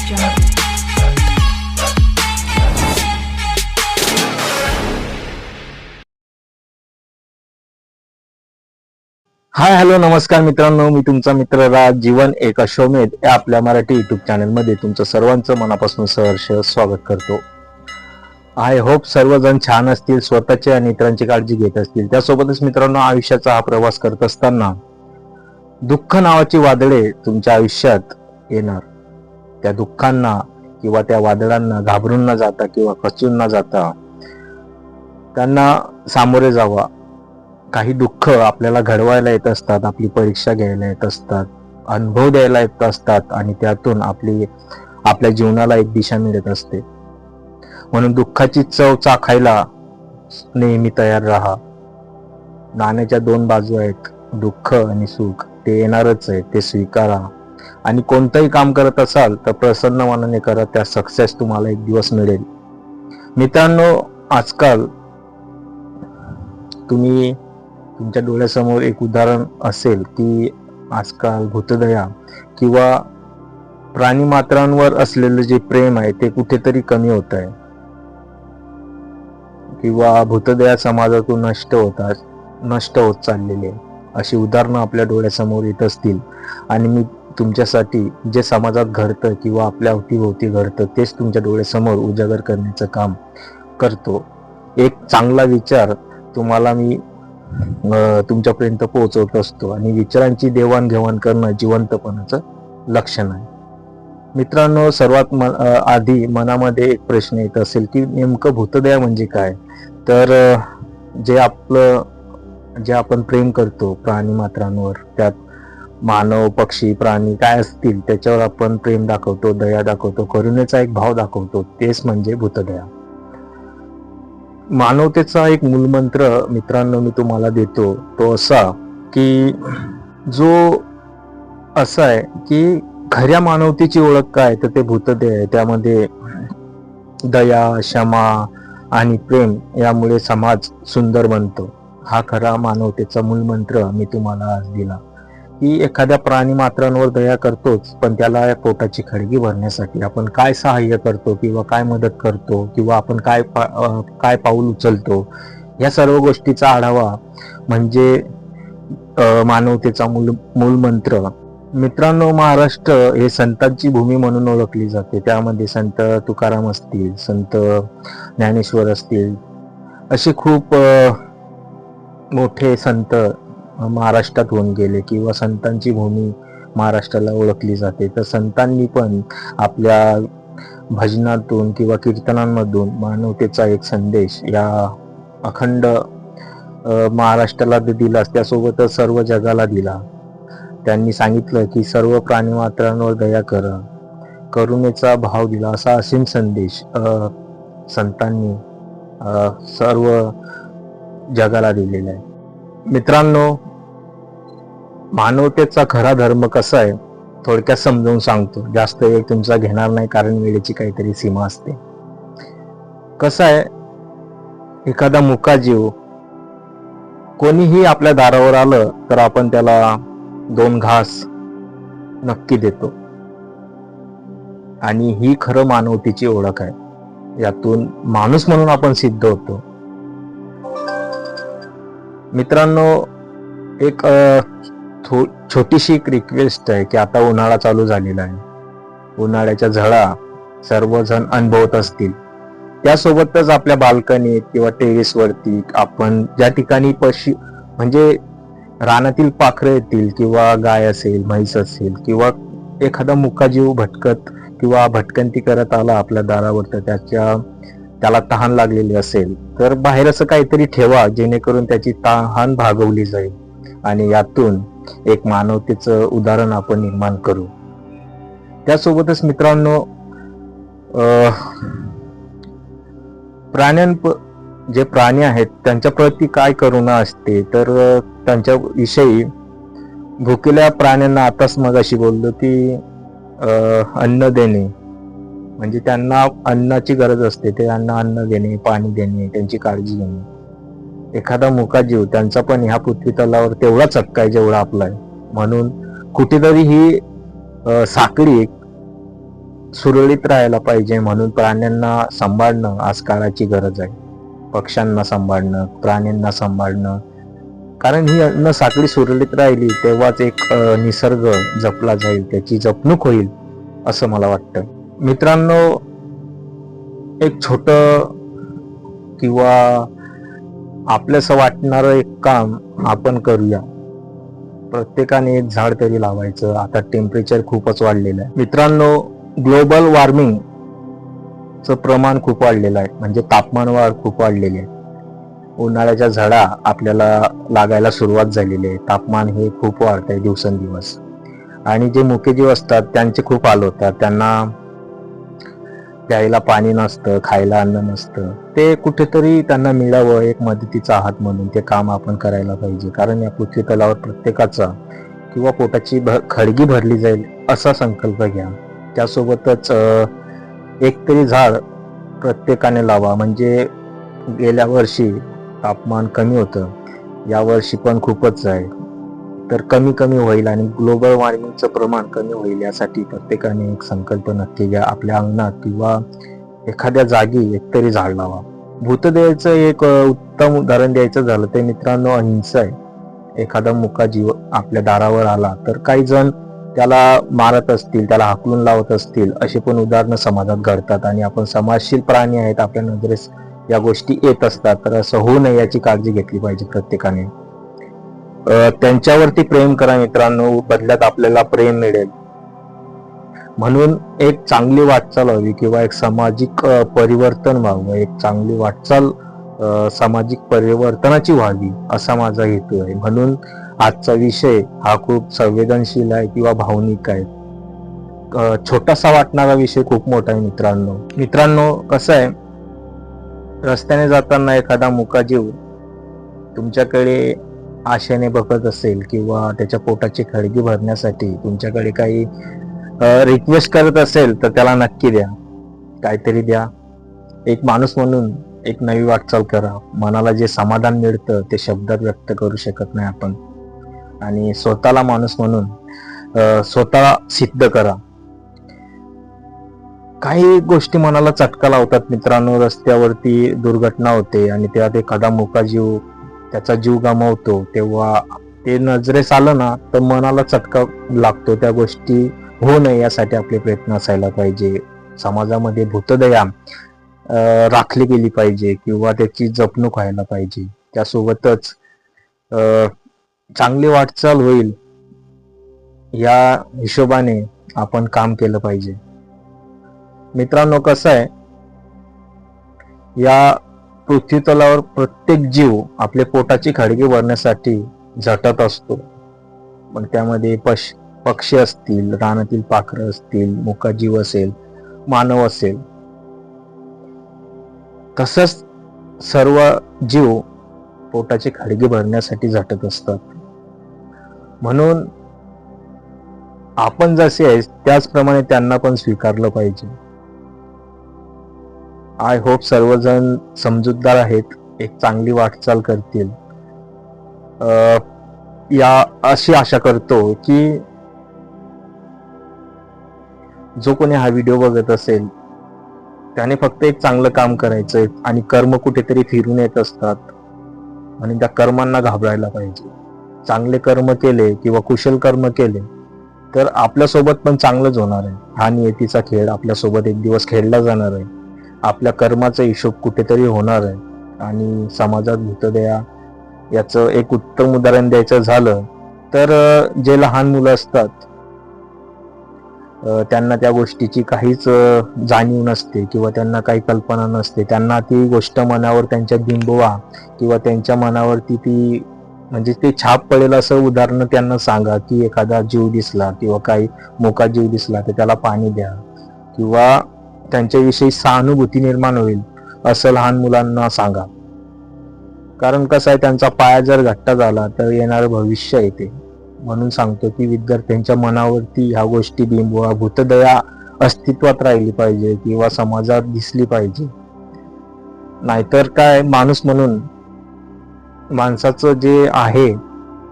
Jungle. Hi hello नमस्कार मित्रांनो, मी तुमचा मित्र राज. जीवन एक अश्वमेध या आपल्या मराठी युट्यूब चॅनल मध्ये तुमचं सर्वांचं मनापासून सहर्ष स्वागत करतो. आय होप सर्वजण छान असतील, स्वतःची आणि इतरांची काळजी घेत असतील. त्यासोबतच मित्रांनो, आयुष्याचा हा प्रवास करत असताना दुःख नावाची वादळे तुमच्या आयुष्यात येणार. त्या दुःखांना किंवा त्या वादळांना घाबरून न जाता किंवा खचून न जाता त्यांना सामोरे जावा. काही दुःख आपल्याला घडवायला येत असतात, आपली परीक्षा घ्यायला येत असतात, अनुभव द्यायला येत असतात आणि त्यातून आपल्या जीवनाला एक दिशा मिळत असते. म्हणून दुःखाची चव चाखायला नेहमी तयार राहा. नाण्याच्या दोन बाजू आहेत, दुःख आणि सुख. ते येणारच आहे, ते स्वीकारा. आणि कोणतंही काम करत असाल तर प्रसन्न मनाने करा, त्या सक्सेस तुम्हाला एक दिवस मिळेल. मित्रांनो, आजकाल तुमच्या डोळ्यासमोर एक उदाहरण असेल की आजकाल भूतदया किंवा प्राणीमात्रांवर असलेलं जे प्रेम आहे ते कुठेतरी कमी होत आहे किंवा भूतदया समाजातून नष्ट होत चाललेले अशी उदाहरणं आपल्या डोळ्यासमोर येत असतील. आणि मी तुमच्यासाठी जे समाजात घडतं किंवा आपल्या अवतीभोवती घडतं तेच तुमच्या डोळ्यासमोर उजागर करण्याचं काम करतो. एक चांगला विचार तुम्हाला मी तुमच्यापर्यंत पोहोचवत असतो आणि विचारांची देवाणघेवाण करणं जिवंतपणाचं लक्षण आहे. मित्रांनो, सर्वात आधी मनामध्ये एक प्रश्न येत असेल की नेमकं भूतदया म्हणजे काय. तर जे आपण प्रेम करतो प्राणी मात्रांवर, त्यात मानव, पक्षी, प्राणी काय असतील त्याच्यावर आपण प्रेम दाखवतो, दया दाखवतो, करुणेचा एक भाव दाखवतो, तेच म्हणजे भूतदया. मानवतेचा एक मूलमंत्र मित्रांनो मी तुम्हाला देतो, तो असा की असा आहे की खऱ्या मानवतेची ओळख काय, तर ते भूतदया आहे. त्यामध्ये दया, क्षमा आणि प्रेम यामुळे समाज सुंदर बनतो. हा खरा मानवतेचा मूलमंत्र मी तुम्हाला आज दिला की एखाद्या प्राणी मात्रांवर दया करतोच, पण त्याला पोटाची खळगी भरण्यासाठी आपण काय सहाय्य करतो किंवा काय मदत करतो किंवा आपण काय पाऊल उचलतो, या सर्व गोष्टीचा आढावा म्हणजे मानवतेचा मूलमंत्र. मित्रांनो, महाराष्ट्र हे संतांची भूमी म्हणून ओळखली जाते. त्यामध्ये संत तुकाराम असतील, संत ज्ञानेश्वर असतील, असे खूप मोठे संत महाराष्ट्रात होऊन गेले किंवा संतांची भूमी महाराष्ट्राला ओळखली जाते. तर संतांनी पण आपल्या भजनातून किंवा कीर्तनांमधून मानवतेचा एक संदेश या अखंड महाराष्ट्राला दिला, त्यासोबतच सर्व जगाला दिला. त्यांनी सांगितलं की सर्व प्राणीमात्रांवर दया करा, करुणेचा भाव दिला, असा असीम संदेश संतांनी सर्व जगाला दिलेला आहे. मित्रांनो, मानवतेचा खरा धर्म कसा आहे थोडक्यात समजावून सांगतो. जास्त वेळ तुमचा घेणार नाही, कारण वेळेची काहीतरी सीमा असते. कसं आहे, एखादा मुका जीव कोणीही आपल्या दारावर आलं तर आपण त्याला 2 घास नक्की देतो, आणि ही खरं मानवतेची ओळख आहे. यातून माणूस म्हणून आपण सिद्ध होतो. मित्रांनो, एक छोटीशी रिक्वेस्ट आहे की आता उन्हाळा चालू झालेला आहे. उन्हाळ्याच्या झळा सर्वजण अनुभवत असतील. त्यासोबतच आपल्या बाल्कनीत किंवा टेरेसवरती आपण ज्या ठिकाणी म्हणजे रानातील पाखरं येतील किंवा गाय असेल, म्हैस असेल किंवा एखादा मुकाजीव भटकंती करत आला आपल्या दारावर, तर त्याला तहान लागलेली असेल तर बाहेर असं काहीतरी ठेवा जेणेकरून त्याची तहान भागवली जाईल आणि यातून एक मानवतेचं उदाहरण आपण निर्माण करू. त्यासोबतच मित्रांनो, जे प्राणी आहेत त्यांच्या प्रती काय करुणा असते, तर त्यांच्या विषयी भुकेल्या प्राण्यांना आताच मगाशी बोललो की अन्न देणे, म्हणजे त्यांना अन्नाची गरज असते, ते त्यांना अन्न देणे, पाणी देणे, त्यांची काळजी घेणे. एखादा मुकाजीव, त्यांचा पण ह्या पृथ्वी तलावर तेवढाच हक्क आहे जेवढा आपला आहे. म्हणून कुठेतरी ही साखळी सुरळीत राहायला पाहिजे, म्हणून प्राण्यांना सांभाळणं आज काळाची गरज आहे. पक्ष्यांना सांभाळणं, प्राण्यांना सांभाळणं, कारण ही अन्न साखळी सुरळीत राहिली तेव्हाच एक निसर्ग जपला जाईल, त्याची जपणूक होईल असं मला वाटतं. मित्रांनो, एक छोट किंवा आपल्यासं वाटणारं एक काम आपण करूया. प्रत्येकाने एक झाड तरी लावायचं. आता टेम्परेचर खूपच वाढलेलं आहे मित्रांनो. ग्लोबल वॉर्मिंगचं प्रमाण खूप वाढलेलं आहे, म्हणजे तापमान वाढ खूप वाढलेली आहे. उन्हाळ्याच्या झळा आपल्याला लागायला सुरुवात झालेली आहे. तापमान हे खूप वाढत आहे दिवसेंदिवस, आणि जे मुके जीव असतात त्यांचे खूप हाल होतात. त्यांना प्यायला पाणी नसतं, खायला अन्न नसतं. ते कुठेतरी त्यांना मिळावं एक मदतीचा हात म्हणून ते काम आपण करायला पाहिजे. कारण या पृथ्वी तलावर प्रत्येकाचा किंवा पोटाची खळगी भरली जाईल असा संकल्प घ्या. त्यासोबतच एक तरी झाड प्रत्येकाने लावा. म्हणजे गेल्या वर्षी तापमान कमी होतं, या वर्षी पण खूपच आहे, तर कमी कमी होईल आणि ग्लोबल वॉर्मिंगचं प्रमाण कमी होईल. यासाठी प्रत्येकाने एक संकल्प नक्की घ्या. आपल्या अंगणात किंवा एखाद्या जागी एकतरी झाड लावा. भूतदयेचं एक उत्तम उदाहरण द्यायचं झालं तर मित्रांनो, अहिंसा आहे. एखादा मुका जीव आपल्या दारावर आला तर काही जण त्याला मारत असतील, त्याला हाकलून लावत असतील, असे पण उदाहरणं समाजात घडतात. आणि आपण समाजशील प्राणी आहेत, आपल्या नजरेस या गोष्टी येत असतात. तर असं होऊ नये याची काळजी घेतली पाहिजे प्रत्येकाने. त्यांच्यावरती प्रेम करा मित्रांनो, बदल्यात आपल्याला प्रेम मिळेल. म्हणून एक चांगली वाटचाल व्हावी किंवा एक सामाजिक परिवर्तन व्हावं, एक चांगली वाटचाल सामाजिक परिवर्तनाची व्हावी असा माझा हेतू आहे. म्हणून आजचा विषय हा खूप संवेदनशील आहे किंवा भावनिक आहे. छोटासा वाटणारा विषय खूप मोठा आहे मित्रांनो. कसं आहे, रस्त्याने जाताना एखादा मुका जीव तुमच्याकडे आशेने बघत असेल किंवा त्याच्या पोटाची खळगी भरण्यासाठी तुमच्याकडे काही रिक्वेस्ट करत असेल तर त्याला नक्की द्या, काहीतरी द्या. एक माणूस म्हणून एक नवी वाटचाल करा. मनाला जे समाधान मिळतं ते शब्दात व्यक्त करू शकत नाही आपण. आणि स्वतःला माणूस म्हणून स्वतः सिद्ध करा. काही गोष्टी मनाला चटका लावतात मित्रांनो. रस्त्यावरती दुर्घटना होते आणि त्यात एखादा मुका जीव त्याचा जीव गमावतो, तेव्हा ते नजरेस आलं ना तर मनाला चटका लागतो. त्या गोष्टी होऊ नये यासाठी आपले प्रयत्न असायला पाहिजे. समाजामध्ये भूतदया राखली गेली पाहिजे किंवा त्याची जपणूक व्हायला पाहिजे. त्यासोबतच चांगली वाटचाल होईल या हिशोबाने आपण काम केलं पाहिजे. मित्रांनो, कसं आहे, या पृथ्वी तलावर प्रत्येक जीव आपल्या पोटाची खळगी भरण्यासाठी झटत असतो. पण त्यामध्ये पक्षी असतील, रानातील पाखरं असतील, मुका जीव असेल, मानव असेल, तसंच सर्व जीव पोटाची खळगी भरण्यासाठी झटत असतात. म्हणून आपण जसे आहे त्याचप्रमाणे त्यांना पण स्वीकारलं पाहिजे. आय होप सर्वजण समजूतदार आहेत, एक चांगली वाटचाल करतील या अशी आशा करतो की जो कोणी हा व्हिडिओ बघत असेल त्याने फक्त एक चांगलं काम करायचंय. आणि कर्म कुठेतरी फिरून येत असतात आणि त्या कर्मांना घाबरायला पाहिजे. चांगले कर्म केले किंवा कुशल कर्म केले तर आपल्यासोबत पण चांगलंच होणार आहे. हा नियतीचा खेळ आपल्यासोबत एक दिवस खेळला जाणार आहे. आपल्या कर्माचा हिशोब कुठेतरी होणार आहे. आणि समाजात भूतदया याचं एक उत्तम उदाहरण द्यायचं झालं तर जे लहान मुलं असतात त्यांना त्या गोष्टीची काहीच जाणीव नसते किंवा त्यांना काही कल्पना नसते. त्यांना ती गोष्ट मनावर त्यांच्या बिंबवा किंवा त्यांच्या मनावरती ती म्हणजे ते छाप पडेल असं उदाहरण त्यांना सांगा की एखादा जीव दिसला किंवा काही मोका जीव दिसला तर त्याला पाणी द्या किंवा त्यांच्याविषयी सहानुभूती निर्माण होईल असं लहान मुलांना सांगा. कारण कसं आहे, त्यांचा पाया जर घट्ट झाला तर येणारं भविष्य येते. म्हणून सांगतो की विद्यार्थ्यांच्या मनावरती ह्या गोष्टी बिंबवा. भूतदया अस्तित्वात राहिली पाहिजे किंवा समाजात दिसली पाहिजे. नाहीतर काय, माणूस म्हणून माणसाचं जे आहे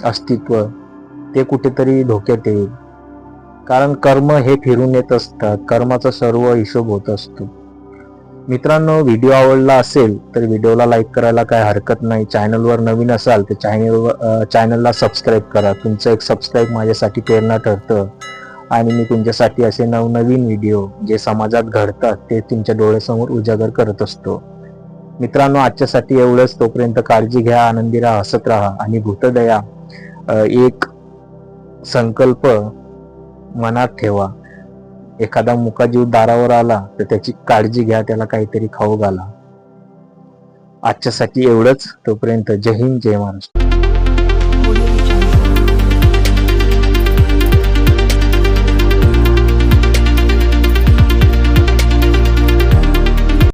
अस्तित्व ते कुठेतरी धोक्यात येईल. कारण कर्म हे फिरून येत असतात, कर्माचा सर्व हिशोब होत असतो. मित्रांनो, व्हिडिओ आवडला असेल तर व्हिडिओला लाईक करायला काय हरकत नाही. चॅनलवर नवीन असाल तर चॅनलला सबस्क्राईब करा. तुमचं एक सबस्क्राईब माझ्यासाठी प्रेरणा ठरतं आणि मी तुमच्यासाठी असे नवनवीन व्हिडिओ जे समाजात घडतात ते तुमच्या डोळ्यासमोर उजागर करत असतो. मित्रांनो, आजच्यासाठी एवढंच. तोपर्यंत काळजी घ्या, आनंदी राहा, हसत राहा आणि भूतदया एक संकल्प मनात ठेवा. एखादा मुका जीव दारावर आला तर त्याची काळजी घ्या, त्याला काहीतरी खाऊ घाला. आजच्यासाठी एवढंच. तोपर्यंत जय हिंद, जय महाराष्ट्र.